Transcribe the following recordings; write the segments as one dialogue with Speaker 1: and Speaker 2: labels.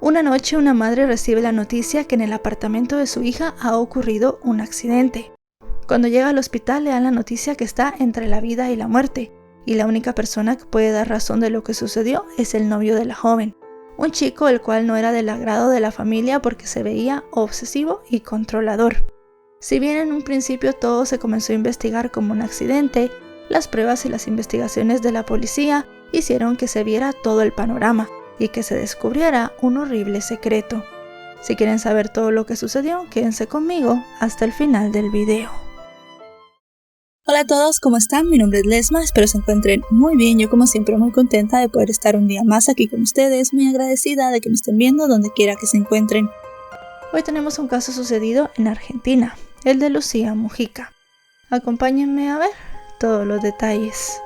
Speaker 1: Una noche una madre recibe la noticia que en el apartamento de su hija ha ocurrido un accidente. Cuando llega al hospital le dan la noticia que está entre la vida y la muerte, y la única persona que puede dar razón de lo que sucedió es el novio de la joven, un chico el cual no era del agrado de la familia porque se veía obsesivo y controlador. Si bien en un principio todo se comenzó a investigar como un accidente, las pruebas y las investigaciones de la policía hicieron que se viera todo el panorama y que se descubriera un horrible secreto. Si quieren saber todo lo que sucedió, quédense conmigo hasta el final del video.
Speaker 2: Hola a todos, ¿cómo están? Mi nombre es Lesma, espero se encuentren muy bien. Yo como siempre muy contenta de poder estar un día más aquí con ustedes, muy agradecida de que me estén viendo donde quiera que se encuentren.
Speaker 1: Hoy tenemos un caso sucedido en Argentina, el de Lucía Mujica. Acompáñenme a ver todos los detalles.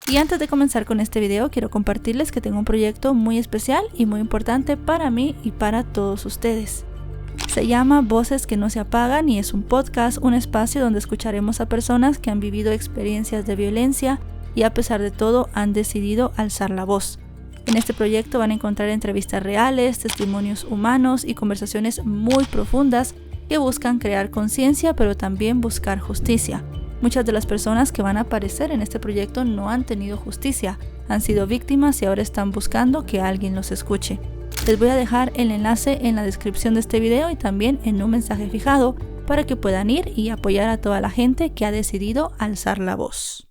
Speaker 1: Y antes de comenzar con este video, quiero compartirles que tengo un proyecto muy especial y muy importante para mí y para todos ustedes. Se llama Voces que no se apagan y es un podcast, un espacio donde escucharemos a personas que han vivido experiencias de violencia y a pesar de todo han decidido alzar la voz. En este proyecto van a encontrar entrevistas reales, testimonios humanos y conversaciones muy profundas que buscan crear conciencia pero también buscar justicia. Muchas de las personas que van a aparecer en este proyecto no han tenido justicia, han sido víctimas y ahora están buscando que alguien los escuche. Les voy a dejar el enlace en la descripción de este video y también en un mensaje fijado para que puedan ir y apoyar a toda la gente que ha decidido alzar la voz.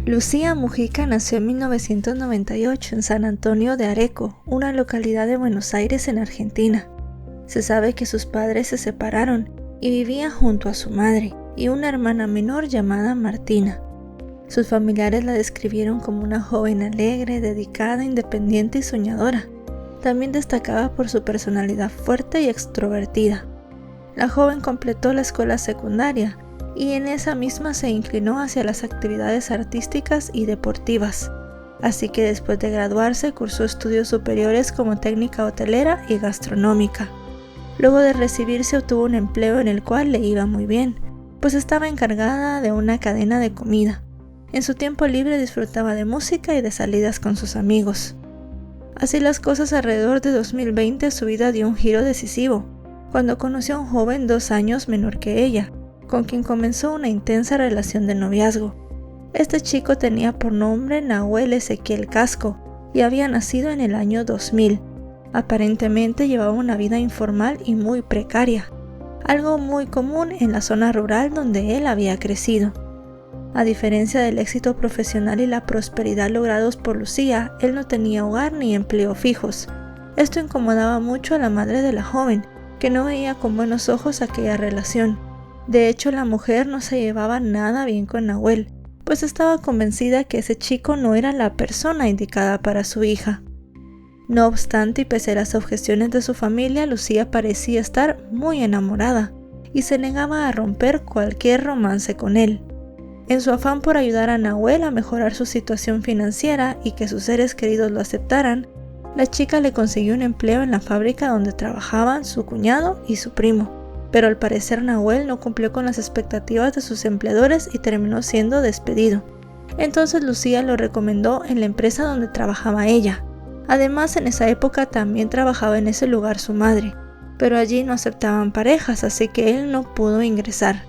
Speaker 1: Lucía Mujica nació en 1998 en San Antonio de Areco, una localidad de Buenos Aires en Argentina. Se sabe que sus padres se separaron y vivía junto a su madre y una hermana menor llamada Martina. Sus familiares la describieron como una joven alegre, dedicada, independiente y soñadora. También destacaba por su personalidad fuerte y extrovertida. La joven completó la escuela secundaria y en esa misma se inclinó hacia las actividades artísticas y deportivas. Así que después de graduarse cursó estudios superiores como técnica hotelera y gastronómica. Luego de recibirse obtuvo un empleo en el cual le iba muy bien, pues estaba encargada de una cadena de comida. En su tiempo libre disfrutaba de música y de salidas con sus amigos. Así las cosas, alrededor de 2020 su vida dio un giro decisivo, cuando conoció a un joven 2 años menor que ella, con quien comenzó una intensa relación de noviazgo. Este chico tenía por nombre Nahuel Ezequiel Casco y había nacido en el año 2000. Aparentemente llevaba una vida informal y muy precaria, algo muy común en la zona rural donde él había crecido. A diferencia del éxito profesional y la prosperidad logrados por Lucía, él no tenía hogar ni empleo fijos. Esto incomodaba mucho a la madre de la joven, que no veía con buenos ojos aquella relación. De hecho, la mujer no se llevaba nada bien con Nahuel, pues estaba convencida que ese chico no era la persona indicada para su hija. No obstante, y pese a las objeciones de su familia, Lucía parecía estar muy enamorada y se negaba a romper cualquier romance con él. En su afán por ayudar a Nahuel a mejorar su situación financiera y que sus seres queridos lo aceptaran, la chica le consiguió un empleo en la fábrica donde trabajaban su cuñado y su primo. Pero al parecer Nahuel no cumplió con las expectativas de sus empleadores y terminó siendo despedido. Entonces Lucía lo recomendó en la empresa donde trabajaba ella. Además, en esa época también trabajaba en ese lugar su madre, pero allí no aceptaban parejas, así que él no pudo ingresar.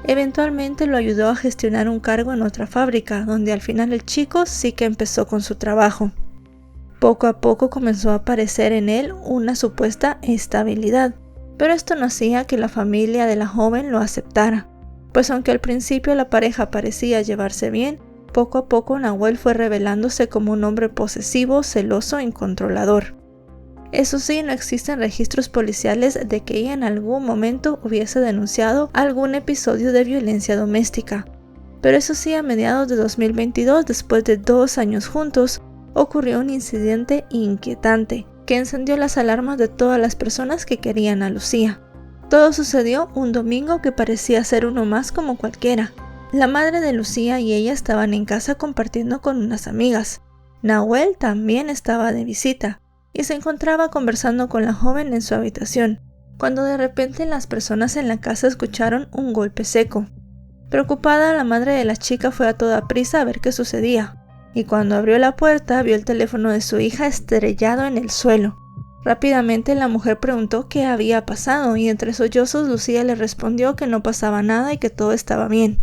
Speaker 1: Eventualmente lo ayudó a gestionar un cargo en otra fábrica, donde al final el chico sí que empezó con su trabajo. Poco a poco comenzó a aparecer en él una supuesta estabilidad, pero esto no hacía que la familia de la joven lo aceptara, pues aunque al principio la pareja parecía llevarse bien, poco a poco Nahuel fue revelándose como un hombre posesivo, celoso e controlador. Eso sí, no existen registros policiales de que ella en algún momento hubiese denunciado algún episodio de violencia doméstica. Pero eso sí, a mediados de 2022, después de 2 años juntos, ocurrió un incidente inquietante que encendió las alarmas de todas las personas que querían a Lucía. Todo sucedió un domingo que parecía ser uno más como cualquiera. La madre de Lucía y ella estaban en casa compartiendo con unas amigas. Nahuel también estaba de visita y se encontraba conversando con la joven en su habitación. cuando de repente las personas en la casa escucharon un golpe seco. Preocupada, la madre de la chica fue a toda prisa a ver qué sucedía, y cuando abrió la puerta vio el teléfono de su hija estrellado en el suelo. Rápidamente la mujer preguntó qué había pasado y entre sollozos Lucía le respondió que no pasaba nada y que todo estaba bien.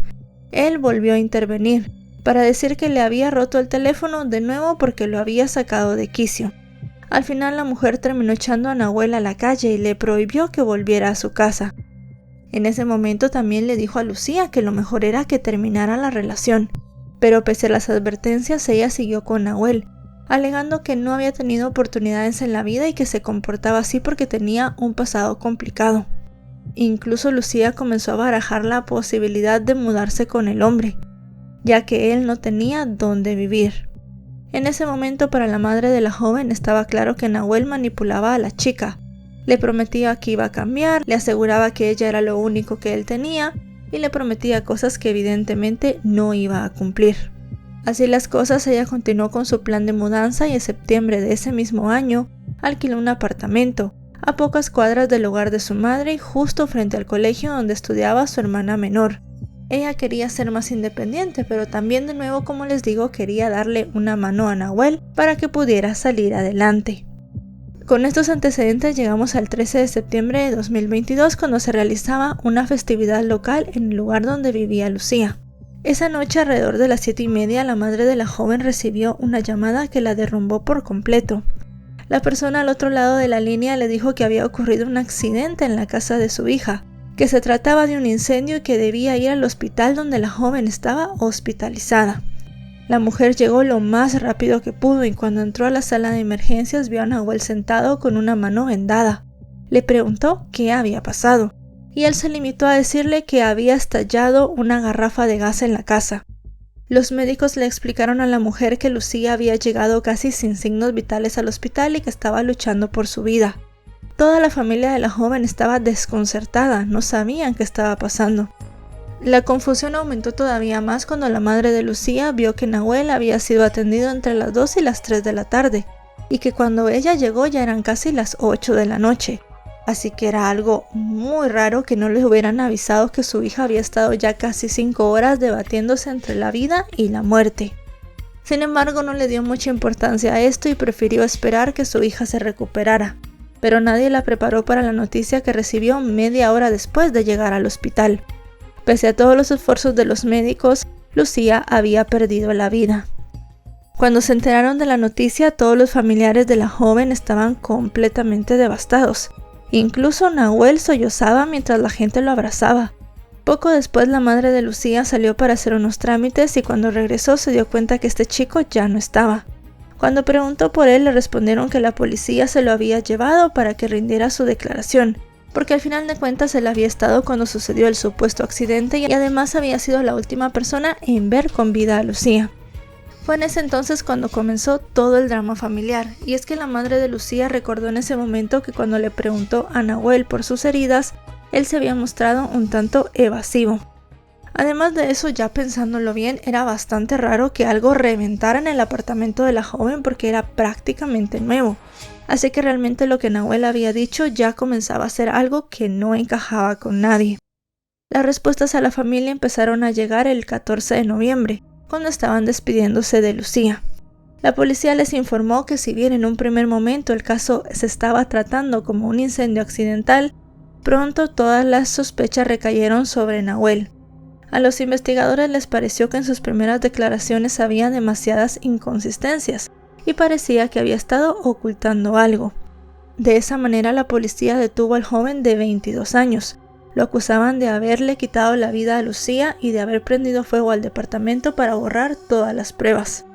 Speaker 1: Él volvió a intervenir para decir que le había roto el teléfono de nuevo porque lo había sacado de quicio. Al final la mujer terminó echando a Nahuel a la calle y le prohibió que volviera a su casa. En ese momento también le dijo a Lucía que lo mejor era que terminara la relación, pero pese a las advertencias ella siguió con Nahuel, alegando que no había tenido oportunidades en la vida y que se comportaba así porque tenía un pasado complicado. Incluso Lucía comenzó a barajar la posibilidad de mudarse con el hombre, ya que él no tenía dónde vivir. En ese momento para la madre de la joven estaba claro que Nahuel manipulaba a la chica. Le prometía que iba a cambiar, le aseguraba que ella era lo único que él tenía y le prometía cosas que evidentemente no iba a cumplir. Así las cosas, ella continuó con su plan de mudanza y en septiembre de ese mismo año alquiló un apartamento a pocas cuadras del hogar de su madre y justo frente al colegio donde estudiaba su hermana menor. Ella quería ser más independiente, pero también de nuevo, como les digo, quería darle una mano a Nahuel para que pudiera salir adelante. Con estos antecedentes llegamos al 13 de septiembre de 2022 cuando se realizaba una festividad local en el lugar donde vivía Lucía. Esa noche alrededor de las 7:30 la madre de la joven recibió una llamada que la derrumbó por completo. La persona al otro lado de la línea le dijo que había ocurrido un accidente en la casa de su hija, que se trataba de un incendio y que debía ir al hospital donde la joven estaba hospitalizada. La mujer llegó lo más rápido que pudo y cuando entró a la sala de emergencias vio a Nahuel sentado con una mano vendada. Le preguntó qué había pasado y él se limitó a decirle que había estallado una garrafa de gas en la casa. Los médicos le explicaron a la mujer que Lucía había llegado casi sin signos vitales al hospital y que estaba luchando por su vida. Toda la familia de la joven estaba desconcertada, no sabían qué estaba pasando. La confusión aumentó todavía más cuando la madre de Lucía vio que Nahuel había sido atendido entre las 2 y las 3 de la tarde y que cuando ella llegó ya eran casi las 8 de la noche. Así que era algo muy raro que no les hubieran avisado que su hija había estado ya casi 5 horas debatiéndose entre la vida y la muerte. Sin embargo, no le dio mucha importancia a esto y prefirió esperar que su hija se recuperara. Pero nadie la preparó para la noticia que recibió media hora después de llegar al hospital. Pese a todos los esfuerzos de los médicos, Lucía había perdido la vida. Cuando se enteraron de la noticia, todos los familiares de la joven estaban completamente devastados. Incluso Nahuel sollozaba mientras la gente lo abrazaba. Poco después la madre de Lucía salió para hacer unos trámites y cuando regresó se dio cuenta que este chico ya no estaba. Cuando preguntó por él le respondieron que la policía se lo había llevado para que rindiera su declaración, porque al final de cuentas él había estado cuando sucedió el supuesto accidente y además había sido la última persona en ver con vida a Lucía. Fue en ese entonces cuando comenzó todo el drama familiar, y es que la madre de Lucía recordó en ese momento que cuando le preguntó a Nahuel por sus heridas, él se había mostrado un tanto evasivo. Además de eso, ya pensándolo bien, era bastante raro que algo reventara en el apartamento de la joven porque era prácticamente nuevo. Así que realmente lo que Nahuel había dicho ya comenzaba a ser algo que no encajaba con nadie. Las respuestas a la familia empezaron a llegar el 14 de noviembre, cuando estaban despidiéndose de Lucía. La policía les informó que si bien en un primer momento el caso se estaba tratando como un incendio accidental, pronto todas las sospechas recayeron sobre Nahuel. A los investigadores les pareció que en sus primeras declaraciones había demasiadas inconsistencias y parecía que había estado ocultando algo. De esa manera la policía detuvo al joven de 22 años. Lo acusaban de haberle quitado la vida a Lucía y de haber prendido fuego al departamento para borrar todas las pruebas.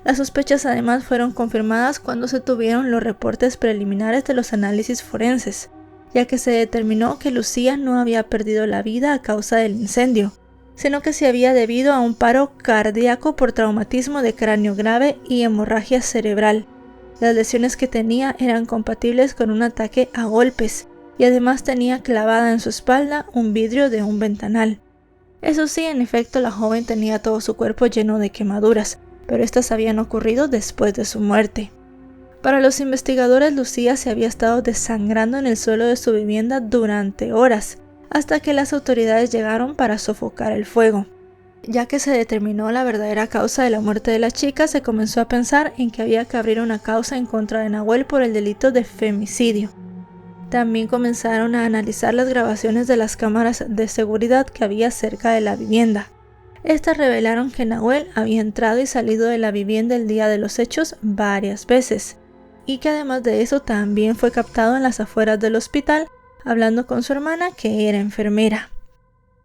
Speaker 1: Las sospechas además fueron confirmadas cuando se tuvieron los reportes preliminares de los análisis forenses, ya que se determinó que Lucía no había perdido la vida a causa del incendio, sino que se había debido a un paro cardíaco por traumatismo de cráneo grave y hemorragia cerebral. Las lesiones que tenía eran compatibles con un ataque a golpes, y además tenía clavada en su espalda un vidrio de un ventanal. Eso sí, en efecto, la joven tenía todo su cuerpo lleno de quemaduras, pero estas habían ocurrido después de su muerte. Para los investigadores, Lucía se había estado desangrando en el suelo de su vivienda durante horas, hasta que las autoridades llegaron para sofocar el fuego. Ya que se determinó la verdadera causa de la muerte de la chica, se comenzó a pensar en que había que abrir una causa en contra de Nahuel por el delito de femicidio. También comenzaron a analizar las grabaciones de las cámaras de seguridad que había cerca de la vivienda. Estas revelaron que Nahuel había entrado y salido de la vivienda el día de los hechos varias veces, y que además de eso también fue captado en las afueras del hospital hablando con su hermana, que era enfermera.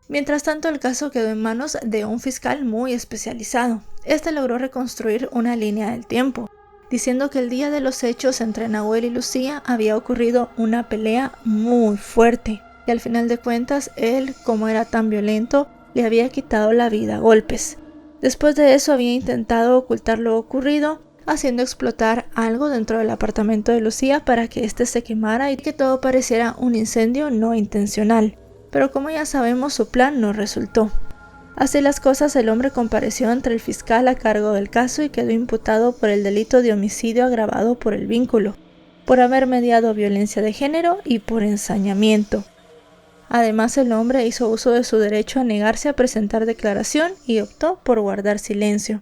Speaker 1: Mientras tanto, el caso quedó en manos de un fiscal muy especializado. Este logró reconstruir una línea del tiempo, diciendo que el día de los hechos entre Nahuel y Lucía había ocurrido una pelea muy fuerte, y al final de cuentas él, como era tan violento, le había quitado la vida a golpes. Después de eso había intentado ocultar lo ocurrido, haciendo explotar algo dentro del apartamento de Lucía para que éste se quemara y que todo pareciera un incendio no intencional. Pero como ya sabemos, su plan no resultó. Así las cosas, el hombre compareció ante el fiscal a cargo del caso y quedó imputado por el delito de homicidio agravado por el vínculo, por haber mediado violencia de género y por ensañamiento. Además, el hombre hizo uso de su derecho a negarse a presentar declaración y optó por guardar silencio.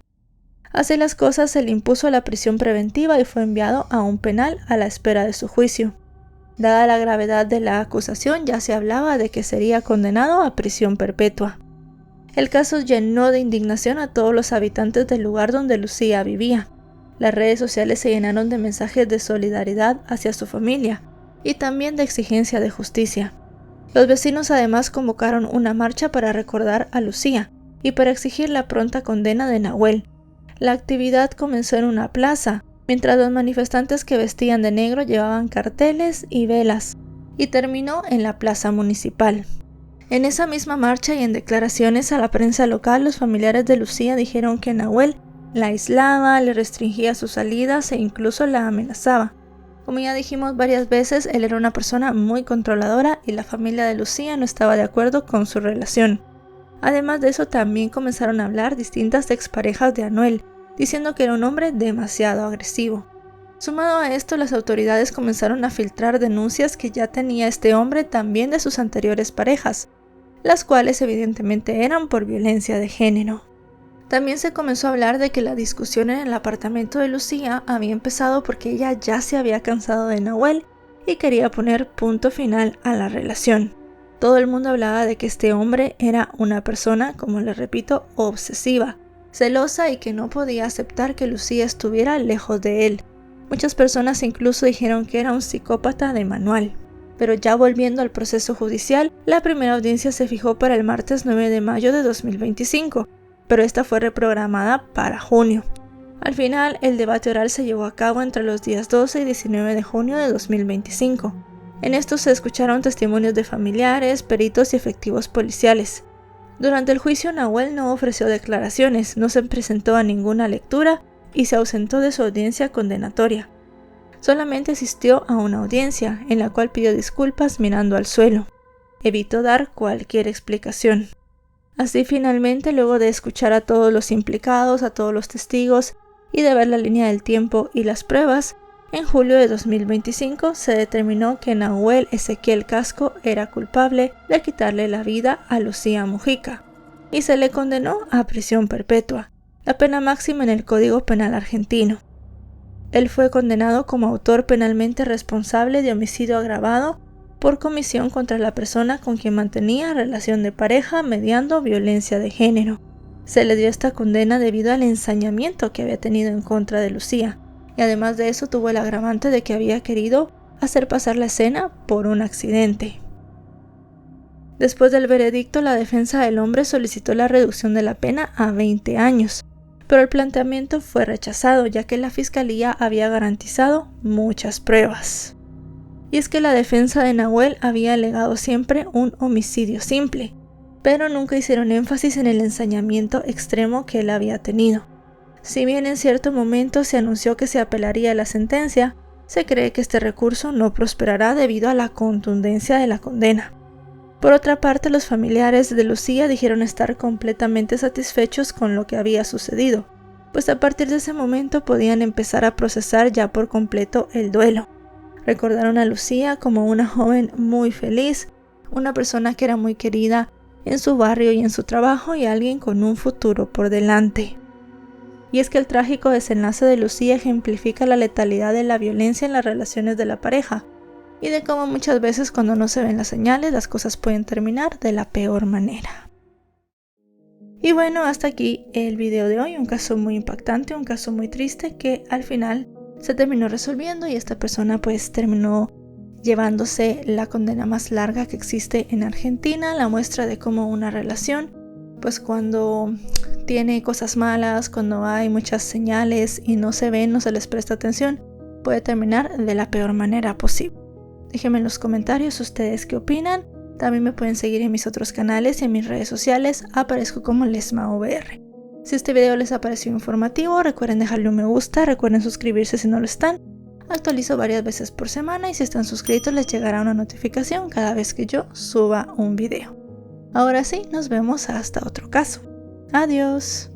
Speaker 1: Así las cosas, se le impuso la prisión preventiva y fue enviado a un penal a la espera de su juicio. Dada la gravedad de la acusación, ya se hablaba de que sería condenado a prisión perpetua. El caso llenó de indignación a todos los habitantes del lugar donde Lucía vivía. Las redes sociales se llenaron de mensajes de solidaridad hacia su familia y también de exigencia de justicia. Los vecinos además convocaron una marcha para recordar a Lucía y para exigir la pronta condena de Nahuel. La actividad comenzó en una plaza, mientras los manifestantes que vestían de negro llevaban carteles y velas, y terminó en la plaza municipal. En esa misma marcha y en declaraciones a la prensa local, los familiares de Lucía dijeron que Nahuel la aislaba, le restringía sus salidas e incluso la amenazaba. Como ya dijimos varias veces, él era una persona muy controladora y la familia de Lucía no estaba de acuerdo con su relación. Además de eso, también comenzaron a hablar distintas exparejas de Anuel, diciendo que era un hombre demasiado agresivo. Sumado a esto, las autoridades comenzaron a filtrar denuncias que ya tenía este hombre también de sus anteriores parejas, las cuales evidentemente eran por violencia de género. También se comenzó a hablar de que la discusión en el apartamento de Lucía había empezado porque ella ya se había cansado de Nahuel y quería poner punto final a la relación. Todo el mundo hablaba de que este hombre era una persona, como les repito, obsesiva, celosa y que no podía aceptar que Lucía estuviera lejos de él. Muchas personas incluso dijeron que era un psicópata de manual. Pero ya volviendo al proceso judicial, la primera audiencia se fijó para el martes 9 de mayo de 2025, pero esta fue reprogramada para junio. Al final, el debate oral se llevó a cabo entre los días 12 y 19 de junio de 2025. En estos se escucharon testimonios de familiares, peritos y efectivos policiales. Durante el juicio, Nahuel no ofreció declaraciones, no se presentó a ninguna lectura y se ausentó de su audiencia condenatoria. Solamente asistió a una audiencia en la cual pidió disculpas mirando al suelo. Evitó dar cualquier explicación. Así finalmente, luego de escuchar a todos los implicados, a todos los testigos y de ver la línea del tiempo y las pruebas, en julio de 2025 se determinó que Nahuel Ezequiel Casco era culpable de quitarle la vida a Lucía Mujica y se le condenó a prisión perpetua, la pena máxima en el Código Penal argentino. Él fue condenado como autor penalmente responsable de homicidio agravado por comisión contra la persona con quien mantenía relación de pareja mediando violencia de género. Se le dio esta condena debido al ensañamiento que había tenido en contra de Lucía, y además de eso tuvo el agravante de que había querido hacer pasar la escena por un accidente. Después del veredicto, la defensa del hombre solicitó la reducción de la pena a 20 años, pero el planteamiento fue rechazado ya que la fiscalía había garantizado muchas pruebas. Y es que la defensa de Nahuel había alegado siempre un homicidio simple, pero nunca hicieron énfasis en el ensañamiento extremo que él había tenido. Si bien en cierto momento se anunció que se apelaría a la sentencia, se cree que este recurso no prosperará debido a la contundencia de la condena. Por otra parte, los familiares de Lucía dijeron estar completamente satisfechos con lo que había sucedido, pues a partir de ese momento podían empezar a procesar ya por completo el duelo. Recordaron a Lucía como una joven muy feliz, una persona que era muy querida en su barrio y en su trabajo y alguien con un futuro por delante. Y es que el trágico desenlace de Lucía ejemplifica la letalidad de la violencia en las relaciones de la pareja y de cómo muchas veces cuando no se ven las señales las cosas pueden terminar de la peor manera. Y bueno, hasta aquí el video de hoy, un caso muy impactante, un caso muy triste que al final se terminó resolviendo y esta persona pues terminó llevándose la condena más larga que existe en Argentina, la muestra de cómo una relación, pues cuando tiene cosas malas, cuando hay muchas señales y no se ven, no se les presta atención, puede terminar de la peor manera posible. Déjenme en los comentarios ustedes qué opinan. También me pueden seguir en mis otros canales y en mis redes sociales, aparezco como LesmaVR. Si este video les ha parecido informativo, recuerden dejarle un me gusta, recuerden suscribirse si no lo están. Actualizo varias veces por semana y si están suscritos les llegará una notificación cada vez que yo suba un video. Ahora sí, nos vemos hasta otro caso. Adiós.